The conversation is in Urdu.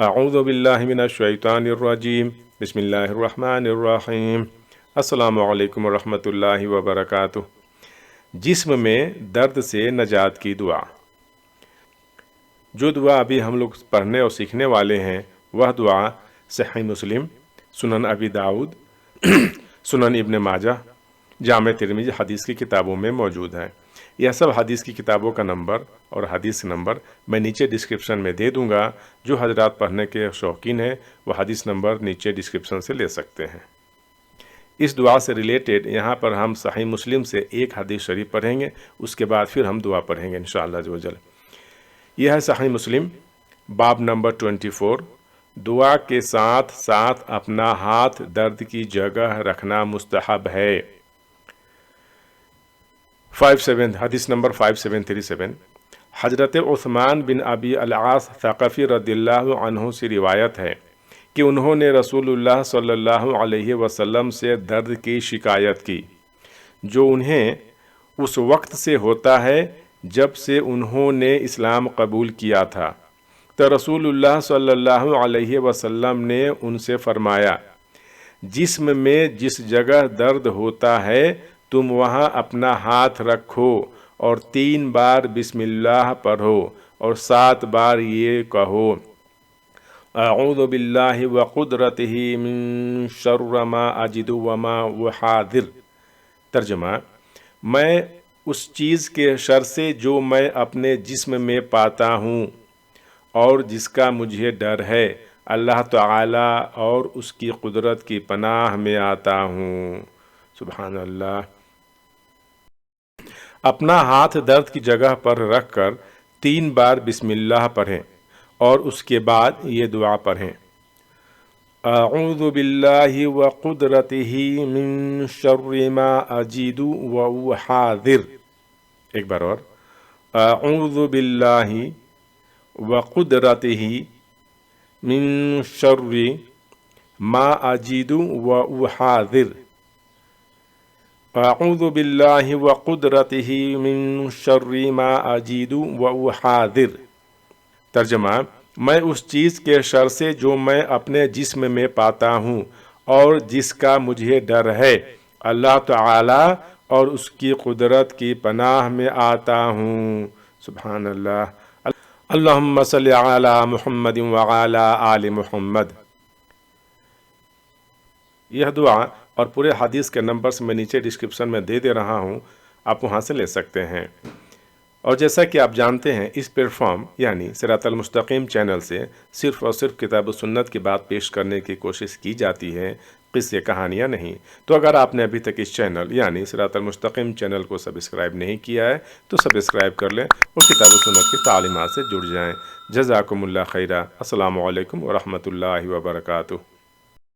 اعوذ باللہ من الشیطان الرجیم بسم اللہ الرحمن الرحیم السلام علیکم ورحمۃ اللہ وبرکاتہ۔ جسم میں درد سے نجات کی دعا۔ جو دعا ابھی ہم لوگ پڑھنے اور سیکھنے والے ہیں وہ دعا صحیح مسلم، سنن ابی داؤد، سنن ابن ماجہ، جامع ترمذی حدیث کی کتابوں میں موجود ہے۔ یہ سب حدیث کی کتابوں کا نمبر اور حدیث نمبر میں نیچے ڈسکرپشن میں دے دوں گا۔ جو حضرات پڑھنے کے شوقین ہیں وہ حدیث نمبر نیچے ڈسکرپشن سے لے سکتے ہیں۔ اس دعا سے ریلیٹڈ یہاں پر ہم صحیح مسلم سے ایک حدیث شریف پڑھیں گے، اس کے بعد پھر ہم دعا پڑھیں گے انشاءاللہ عز و جل۔ یہ ہے صحیح مسلم باب نمبر 24، دعا کے ساتھ ساتھ اپنا ہاتھ درد کی جگہ رکھنا مستحب ہے۔ 57 حدیث نمبر 5737 حضرت عثمان بن ابی العاص ثقفی رضی اللہ عنہ سے روایت ہے کہ انہوں نے رسول اللہ صلی اللہ علیہ وسلم سے درد کی شکایت کی جو انہیں اس وقت سے ہوتا ہے جب سے انہوں نے اسلام قبول کیا تھا، تو رسول اللہ صلی اللہ علیہ وسلم نے ان سے فرمایا، جسم میں جس جگہ درد ہوتا ہے تم وہاں اپنا ہاتھ رکھو اور 3 بار بسم اللہ پڑھو اور 7 بار یہ کہو، اعوذ باللہ وقدرتہ من شر ما اجد وما احاذر۔ ترجمہ: میں اس چیز کے شر سے جو میں اپنے جسم میں پاتا ہوں اور جس کا مجھے ڈر ہے، اللہ تعالی اور اس کی قدرت کی پناہ میں آتا ہوں۔ سبحان اللہ۔ اپنا ہاتھ درد کی جگہ پر رکھ کر 3 بار بسم اللہ پڑھیں اور اس کے بعد یہ دعا پڑھیں، اعوذ باللہ وقدرتہ من شر ما اجد واحاذر۔ ایک بار اور، اعوذ باللہ وقدرتہ من شر ما اجد واحاذر، اعوذ باللہ وقدرتہ من شر ما اجد واحاذر۔ ترجمہ: میں اس چیز کے شر سے جو میں اپنے جسم میں پاتا ہوں اور جس کا مجھے ڈر ہے، اللہ تعالی اور اس کی قدرت کی پناہ میں آتا ہوں۔ سبحان اللہ۔ اللہم صلی علی محمد وعلی آل محمد۔ یہ دعا اور پورے حدیث کے نمبرز میں نیچے ڈسکرپشن میں دے رہا ہوں، آپ وہاں سے لے سکتے ہیں۔ اور جیسا کہ آپ جانتے ہیں اس پلیٹ فارم یعنی صراط المستقیم چینل سے صرف اور صرف کتاب و سنت کی بات پیش کرنے کی کوشش کی جاتی ہے، قصے کہانیاں نہیں۔ تو اگر آپ نے ابھی تک اس چینل یعنی صراط المستقیم چینل کو سبسکرائب نہیں کیا ہے تو سبسکرائب کر لیں اور کتاب و سنت کی تعلیمات سے جڑ جائیں۔ جزاکم اللہ خیرہ۔ السلام علیکم ورحمۃ اللہ وبرکاتہ۔